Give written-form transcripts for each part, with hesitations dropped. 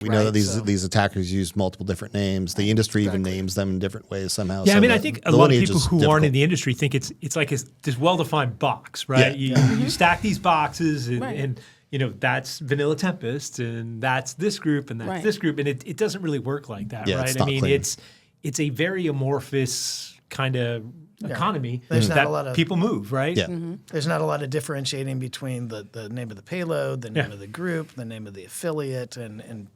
We know that Right, these attackers use multiple different names. The industry even names them in different ways somehow. Yeah, So I mean, I think a lot of people who aren't in the the industry think it's like this well-defined box, right? You stack these boxes, and that's Vanilla Tempest, and that's this group, and that's this group, and it doesn't really work like that, right? It's I not mean, clean. it's a very amorphous kind of economy There's not that a lot of- people move, right? Yeah. There's not a lot of differentiating between the name of the payload, the name of the group, the name of the affiliate, and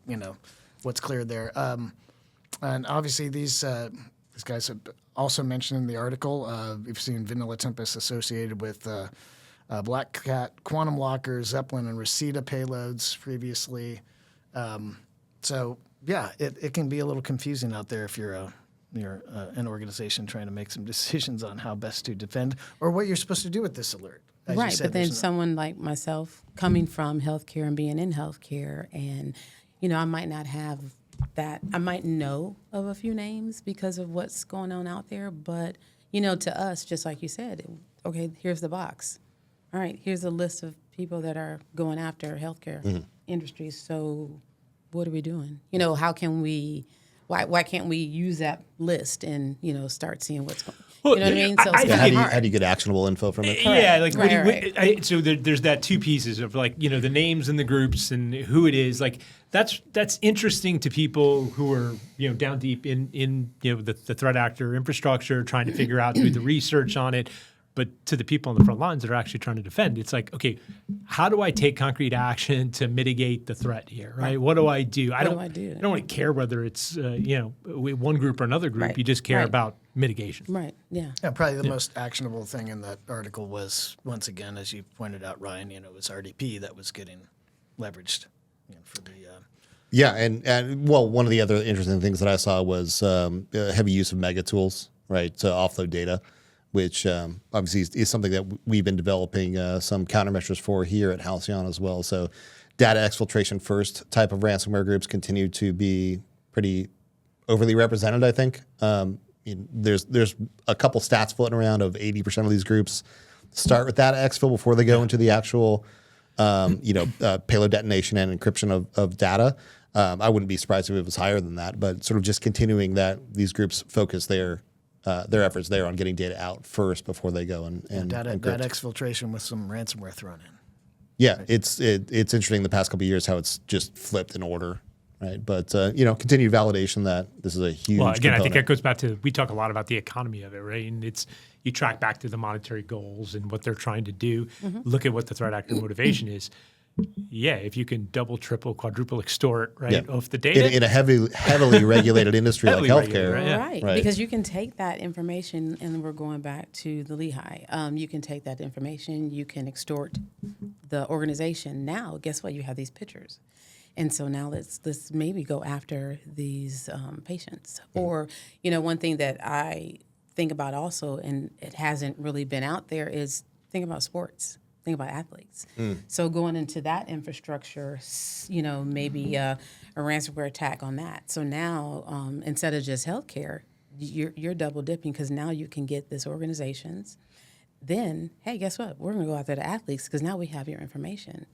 what's cleared there. And obviously these guys have also mentioned in the article, we've seen Vanilla Tempest associated with Black Cat, Quantum Locker, Zeppelin, and Reseda payloads previously. So yeah, it can be a little confusing out there if you're an organization trying to make some decisions on how best to defend or what you're supposed to do with this alert. As you Right, said, but then there's no- someone like myself coming from healthcare and being in healthcare, and I might not have that. I might know of a few names because of what's going on out there, but to us, just like you said, okay, here's the box. All right, here's a list of people that are going after healthcare industries. So, what are we doing? How can we? Why can't we use that list and start seeing what's going? Well, You know what I mean? So I it's think kinda how hard. do you get actionable info from it? Yeah, like Right. so there's that two pieces of like the names and the groups and who it is. Like that's interesting to people who are down deep in the threat actor infrastructure, trying to figure out do the research on it. But to the people on the front lines that are actually trying to defend, it's like, okay, how do I take concrete action to mitigate the threat here, right? What do I do? I don't really care whether it's one group or another group. Right. You just care Right. about mitigation. Right. Yeah. Yeah, probably the most actionable thing in that article was, once again, as you pointed out, Ryan, it was RDP that was getting leveraged for the. Yeah, and one of the other interesting things that I saw was heavy use of mega tools, right, to offload data, which obviously is something that we've been developing some countermeasures for here at Halcyon as well. So data exfiltration first type of ransomware groups continue to be pretty overly represented, I think. There's a couple stats floating around of 80% of these groups start with data exfil before they go into the actual payload detonation and encryption of data. I wouldn't be surprised if it was higher than that, but sort of just continuing that these groups focus their efforts there on getting data out first before they go and Data encrypt. exfiltration with some ransomware thrown in. Yeah, it's interesting the past couple of years how it's just flipped in order, right? But continued validation that this is a huge. Well, again, I think that component. goes back to we talk a lot about the economy of it, right? And you track back to the monetary goals and what they're trying to do. Look at what the threat actor motivation is. Yeah, if you can double, triple, quadruple extort, right, off the data in a heavily regulated industry like Heavily regulated, healthcare, right? Yeah. Right, because you can take that information, and we're going back to the Lehigh. You can take that information, you can extort the organization. Now, guess what? You have these pictures, and so now let's maybe go after these patients. Or one thing that I think about also, and it hasn't really been out there, is think about sports. Think about athletes. So going into that infrastructure, maybe a ransomware attack on that. So now instead of just healthcare, you're double dipping because now you can get this organizations. Then, hey, guess what? We're going to go after the athletes because now we have your information.